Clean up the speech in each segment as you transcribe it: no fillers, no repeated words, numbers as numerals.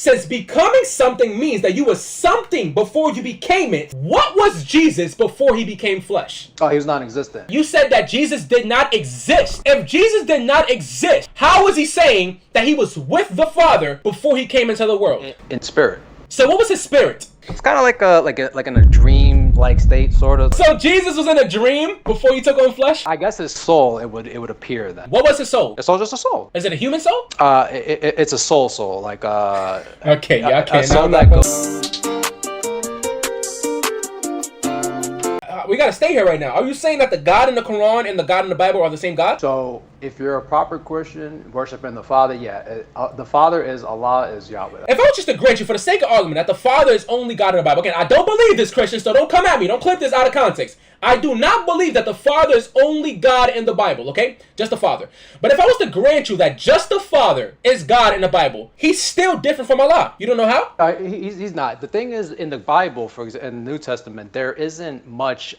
Since becoming something means that you were something before you became it, what was Jesus before he became flesh? Oh, he was non-existent. You said that Jesus did not exist. If Jesus did not exist, how is he saying that he was with the Father before he came into the world? In spirit. So what was his spirit? It's kind of like in a dream-like state, sort of. So Jesus was in a dream before he took on flesh? I guess his soul, it would appear then. What was his soul? His soul, just a soul. Is it a human soul? It's a soul, like Okay, yeah, okay. A soul now that goes. We gotta stay here right now. Are you saying that the God in the Quran and the God in the Bible are the same God? So, if you're a proper Christian, worshiping the Father, the Father is Allah, is Yahweh. If I was just to grant you, for the sake of argument, that the Father is only God in the Bible. Again, I don't believe this, Christian, so don't come at me. Don't clip this out of context. I do not believe that the Father is only God in the Bible, okay? Just the Father. But if I was to grant you that just the Father is God in the Bible, he's still different from Allah. You don't know how? He's not. The thing is, in the Bible, for example, in the New Testament, there isn't much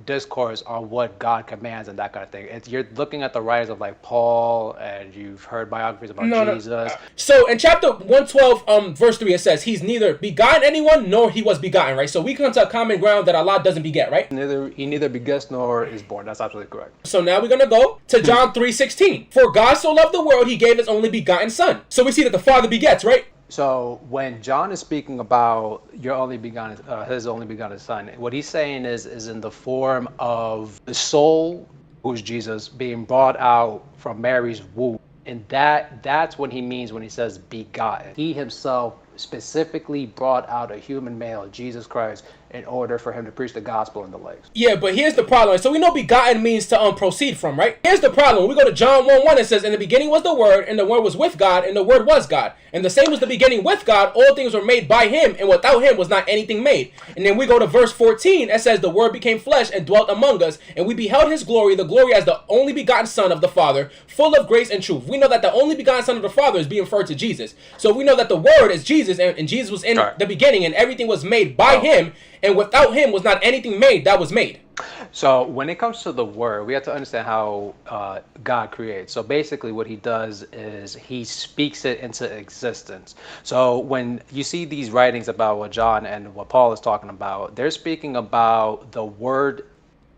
discourse on what God commands and that kind of thing. You're looking at the writings of like Paul, and you've heard biographies about Jesus. So in chapter 112, verse 3, it says, he's neither begotten anyone, nor he was begotten, right? So we come to a common ground that Allah doesn't beget, right? He neither begets nor is born. That's absolutely correct. So now we're going to go to John 3:16. For God so loved the world, he gave his only begotten son. So we see that the Father begets, right? So when John is speaking about your only begotten, his only begotten son, what he's saying is in the form of the soul, who's Jesus, being brought out from Mary's womb. And that's what he means when he says begotten. He himself specifically brought out a human male, Jesus Christ, in order for him to preach the gospel in the legs. Yeah, but here's the problem. So we know begotten means to proceed from, right? Here's the problem. When we go to John 1:1, it says, in the beginning was the Word, and the Word was with God, and the Word was God. And the same was the beginning with God. All things were made by him, and without him was not anything made. And then we go to verse 14. It says, the Word became flesh and dwelt among us, and we beheld his glory, the glory as the only begotten Son of the Father, full of grace and truth. We know that the only begotten Son of the Father is being referred to Jesus. So we know that the Word is Jesus, and Jesus was in the beginning, and everything was made by him, and without him was not anything made that was made. So when it comes to the Word, we have to understand how God creates. So basically what he does is he speaks it into existence. So when you see these writings about what John and what Paul is talking about, they're speaking about the Word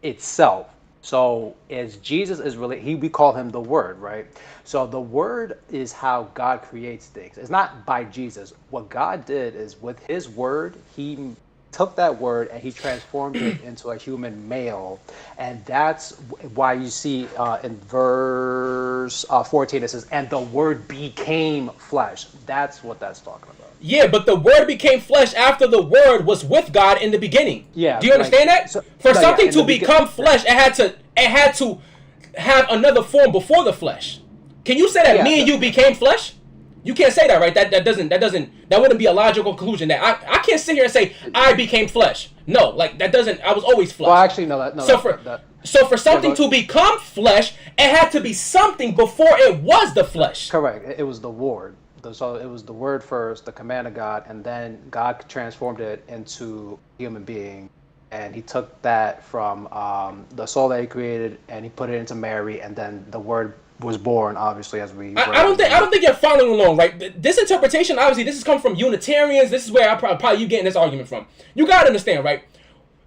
itself. So as Jesus is really, we call him the Word, right? So the Word is how God creates things. It's not by Jesus. What God did is with his Word, he took that Word and he transformed it into a human male. And that's why you see in verse 14, it says, and the Word became flesh. That's what that's talking about. Yeah, but the Word became flesh after the Word was with God in the beginning. Yeah. Do you understand that? So, for something to become flesh, it had to have another form before the flesh. Can you say that me and you became flesh? You can't say that, right? That wouldn't be a logical conclusion. That I can't sit here and say I became flesh. No, like that doesn't. I was always flesh. Well, actually, no. So for something to become flesh, it had to be something before it was the flesh. Correct. It was the Word. So it was the Word first, the command of God, and then God transformed it into a human being. And he took that from the soul that he created, and he put it into Mary, and then the Word was born, obviously, as we. I don't think you're following along, right? This interpretation, obviously, this has come from Unitarians. This is where probably you getting this argument from. You gotta understand, right?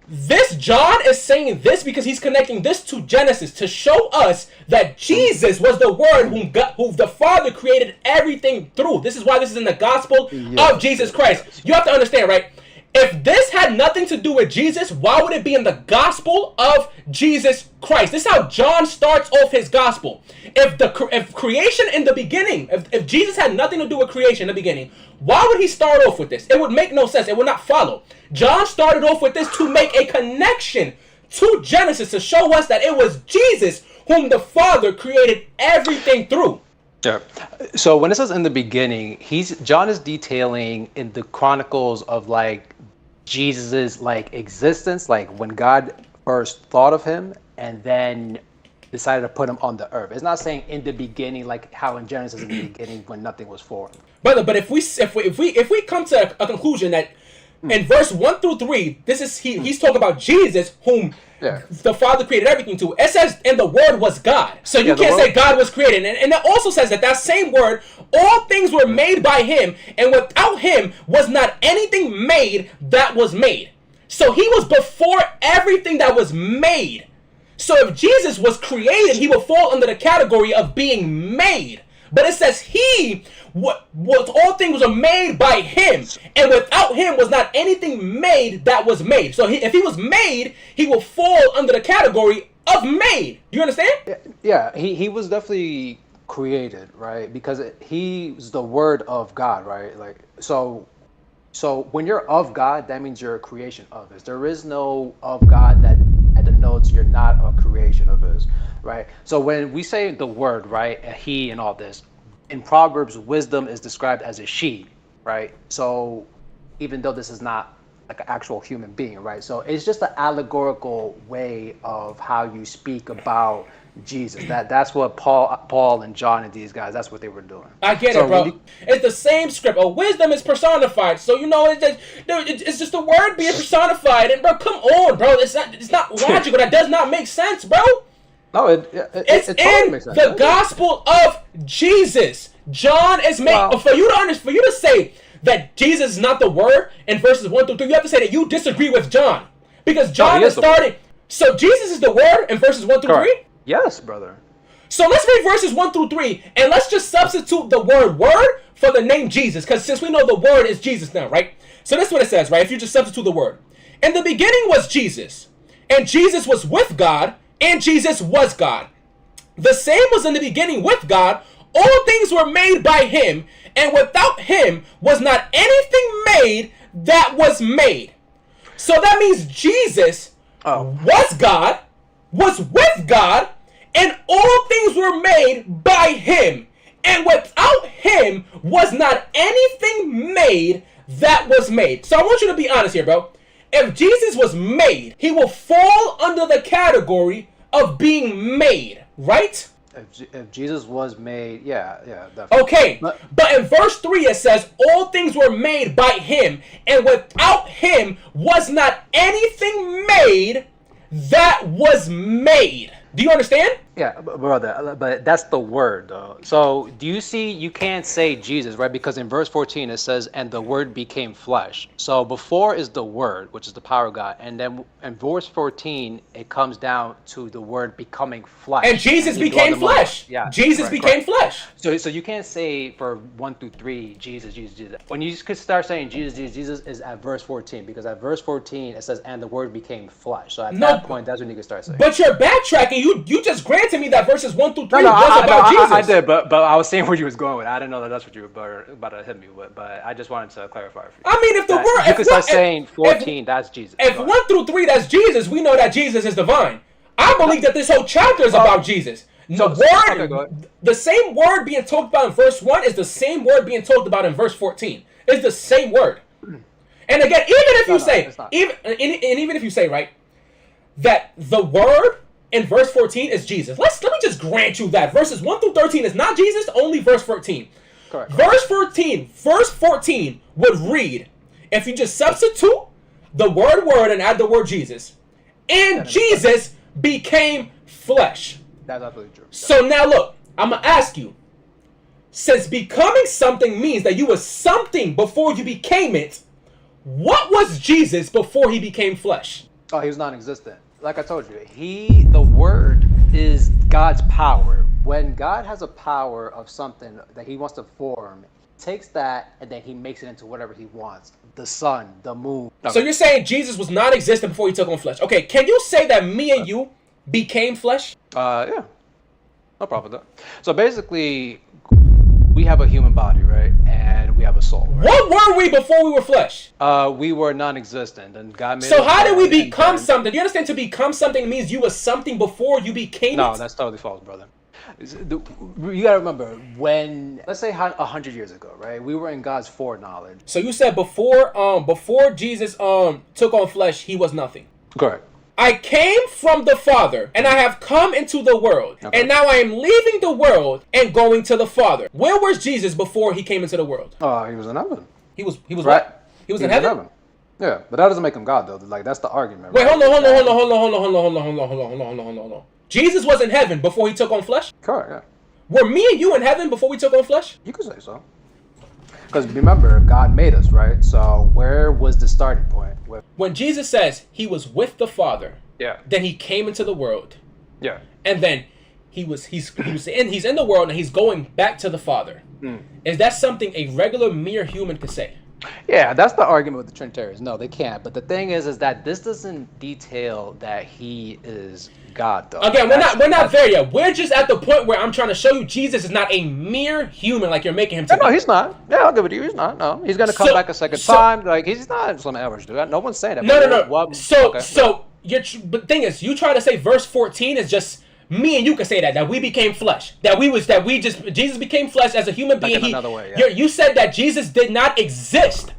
This John is saying this because he's connecting this to Genesis to show us that Jesus was the Word who the Father created everything through. This is why this is in the gospel of Jesus Christ. You have to understand, right? If this had nothing to do with Jesus, why would it be in the gospel of Jesus Christ? This is how John starts off his gospel. If creation in the beginning, if Jesus had nothing to do with creation in the beginning, why would he start off with this? It would make no sense. It would not follow. John started off with this to make a connection to Genesis, to show us that it was Jesus whom the Father created everything through. Yeah. So when it says in the beginning, John is detailing in the chronicles of like Jesus's like existence, like when God first thought of him and then decided to put him on the earth. It's not saying in the beginning, like how in Genesis in the beginning when nothing was formed. But if we come to a conclusion that in verse 1 through 3, this is he's talking about Jesus whom Yeah. the Father created everything to. It says, and the Word was God. So you can't say God was created. And it also says that same word, all things were made by him, and without him was not anything made that was made. So he was before everything that was made. So if Jesus was created, he would fall under the category of being made. But it says all things were made by him, and without him was not anything made that was made. So if he was made, he will fall under the category of made. Do you understand? Yeah, he was definitely created, right? Because he's the Word of God, right? Like so when you're of God, that means you're a creation of His. There is no of God that denotes you're not a creation of His, right? So when we say the Word, right, a he and all this, in Proverbs, wisdom is described as a she, right? So even though this is not like an actual human being, right? So it's just an allegorical way of how you speak about Jesus. That's what Paul and John and these guys, that's what they were doing. I get it, bro. It's the same script. Wisdom is personified. So it's just the word being personified. And bro, come on, bro. It's not logical. That does not make sense, bro. No, it totally in makes sense. The gospel of Jesus. John is making for you to say that Jesus is not the Word in verses 1 through 3. You have to say that you disagree with John, because John is starting. So Jesus is the Word in verses 1 through 3. Yes, brother. So let's read verses 1 through 3, and let's just substitute the word for the name Jesus, because since we know the Word is Jesus now, right? So this is what it says, right? If you just substitute the word. In the beginning was Jesus, and Jesus was with God, and Jesus was God. The same was in the beginning with God. All things were made by him, and without him was not anything made that was made. So that means Jesus was God, was with God, and all things were made by him. And without him was not anything made that was made. So I want you to be honest here, bro. If Jesus was made, he will fall under the category of being made, right? If Jesus was made, yeah, definitely. Okay, but in verse 3 it says, all things were made by him, and without him was not anything made that was made. Do you understand? Yeah, brother, but that's the word, though. So do you see, you can't say Jesus, right? Because in verse 14 it says, and the word became flesh. So before is the word, which is the power of God. And then in verse 14, it comes down to the word becoming flesh. And Jesus became flesh. Yeah, Jesus became flesh. So you can't say for 1 through 3, Jesus. When you could start saying Jesus is at verse 14, because at verse 14 it says, and the word became flesh. So at that point, that's when you can start saying. But you're backtracking. You just granted me that verses 1 through 3 was about Jesus. I did, but I was saying where you was going with. I didn't know that's what you were about to hit me with, but I just wanted to clarify for you. I mean, if the word... You could start saying 14, that's Jesus. If 1 through 3, that's Jesus, we know that Jesus is divine. I believe that this whole chapter is about Jesus. The same word being talked about in verse 1 is the same word being talked about in verse 14. It's the same word. And again, even if you say, right, that the word in verse 14 is Jesus. Let me just grant you that. Verses 1 through 13 is not Jesus, only verse 14. Correct. Verse 14 would read, if you just substitute the word and add the word Jesus, and Jesus became flesh. That's absolutely true. So now look, I'm going to ask you, since becoming something means that you were something before you became it, what was Jesus before he became flesh? Oh, he was non-existent. Like I told you, the word is God's power. When God has a power of something that he wants to form, he takes that and then he makes it into whatever he wants. The sun, the moon. So you're saying Jesus was non-existent before he took on flesh. Okay, can you say that me and you became flesh? Yeah. No problem with that. So basically, we have a human body, right? And we have a soul. Right? What were we before we were flesh? We were non-existent, and God made. So how did we become something? Do you understand? To become something means you were something before you became it? No, that's totally false, brother. You gotta remember, when, let's say 100 years ago, right? We were in God's foreknowledge. So you said before Jesus took on flesh, he was nothing. Correct. I came from the Father, and I have come into the world. Okay. And now I am leaving the world and going to the Father. Where was Jesus before he came into the world? He was in heaven. He was right. What? He was in heaven? Yeah, but that doesn't make him God though. Like that's the argument. Wait, right? hold on, hold on, hold on, hold on, hold on, hold on, hold on, hold on, hold on, hold on, hold on, hold on. Jesus was in heaven before he took on flesh? Correct. Yeah, Were me and you in heaven before we took on flesh? you could say so. Because remember, God made us, right? So where was the starting point? When Jesus says he was with the Father, Yeah. then he came into the world, Yeah. and then he's in the world and he's going back to the Father. Is that something a regular mere human could say? Yeah, that's the argument with the Trinitarians. No, they can't. But the thing is that this doesn't detail that he is God, though. Again, we're not there yet. We're just at the point where I'm trying to show you Jesus is not a mere human like you're making him to be. No, he's not. Yeah, I'll give it to you. He's not. No, he's gonna come back a second time. Like he's not some average dude. No one's saying that. No. So but the thing is, you try to say verse 14 is just me and you can say that we became flesh, Jesus became flesh as a human being. Like another way, yeah. You said that Jesus did not exist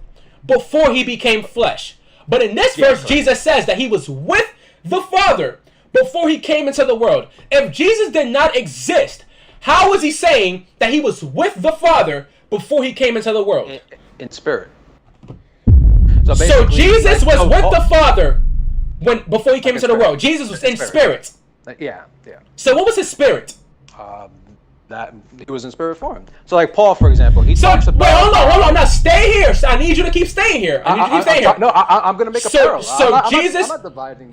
before he became flesh, but in this verse, correct. Jesus says that he was with the Father before he came into the world. If Jesus did not exist, how is he saying that he was with the Father before he came into the world? In spirit. So Jesus was with the Father before he came into the world. Jesus was in spirit. Yeah. So what was his spirit? That he was in spirit form. So like Paul, for example, he talks about. Wait, hold on. Now stay here. I need you to keep staying here. I'm gonna make a parallel.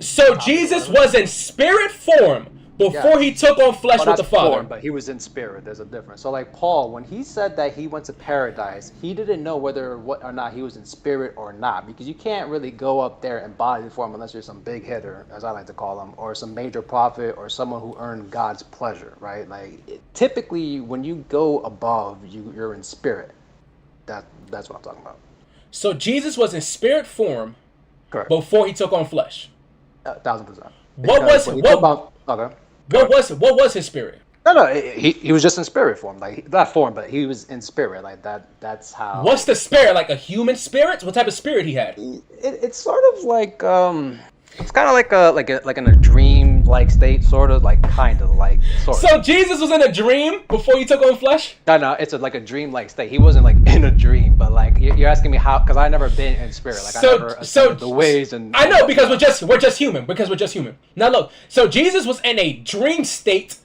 So Jesus was in spirit form before he took on flesh with the Father. Form, but he was in spirit. There's a difference. So like Paul, when he said that he went to paradise, he didn't know whether or not he was in spirit or not, because you can't really go up there in body form unless you're some big hitter, as I like to call them, or some major prophet or someone who earned God's pleasure, right? Like typically when you go above, you're in spirit. That's what I'm talking about. So Jesus was in spirit form, correct, before he took on flesh. 1,000%. What was his spirit? No, he was just in spirit form, like not form, but he was in spirit, like that. That's how. What's the spirit? Like a human spirit? What type of spirit he had? It's sort of like it's kind of like in a dream-like state, sort of like So Jesus was in a dream before he took on flesh? No, it's like a dream-like state. He wasn't like in a dream, but like you're asking me how, because I never been in spirit. Like I never ascended the ways and. I know because we're just human. Now look, so Jesus was in a dream state,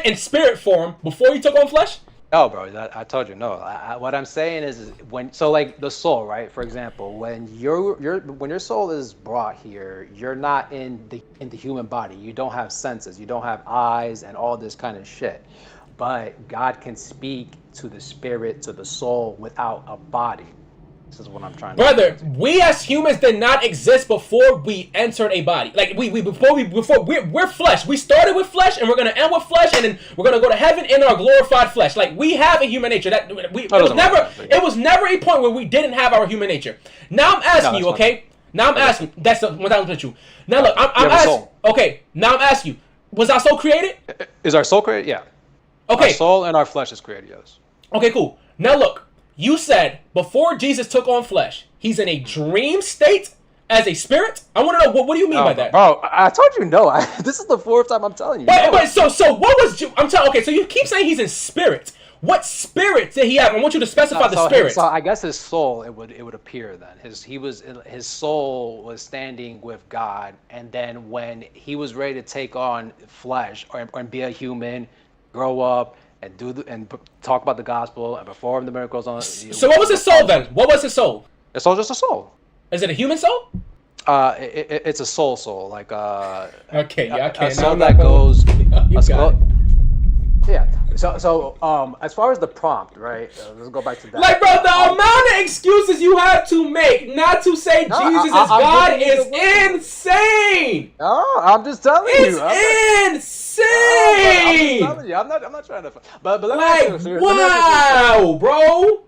in spirit form before he took on flesh. No, bro. I told you no. What I'm saying is like the soul, right? For example, when your soul is brought here, you're not in the human body. You don't have senses. You don't have eyes and all this kind of shit. But God can speak to the spirit, to the soul without a body. This is what I'm trying to Brother, we as humans did not exist before we entered a body. Like we're flesh. We started with flesh and we're gonna end with flesh, and then we're gonna go to heaven in our glorified flesh. Like we have a human nature. It was never a point where we didn't have our human nature. Now I'm asking you, okay? Now I'm asking. That's the one with you. Now look, I'm asking. Okay, now I'm asking you. Was our soul created? Is our soul created? Yeah. Okay. Our soul and our flesh is created. Yes. Okay, cool. Now look. You said before Jesus took on flesh, he's in a dream state as a spirit. I want to know what do you mean by that, bro? I told you no. This is the fourth time I'm telling you. But so what was I'm telling? Okay, so you keep saying he's in spirit. What spirit did he have? I want you to specify the spirit. So I guess his soul it would appear then. His soul was standing with God, and then when he was ready to take on flesh and be a human, grow up. And talk about the gospel and perform the miracles on. So what was his soul then? What was his soul? His soul just a soul. Is it a human soul? It's a soul. Like okay, yeah, okay. A soul that goes. Yeah. So as far as the prompt, right? Let's go back to that. Like, bro, the amount of excuses you have to make not to say Jesus is God is insane. No, I'm just telling you. It's insane. I'm not trying to. But like, wow, bro.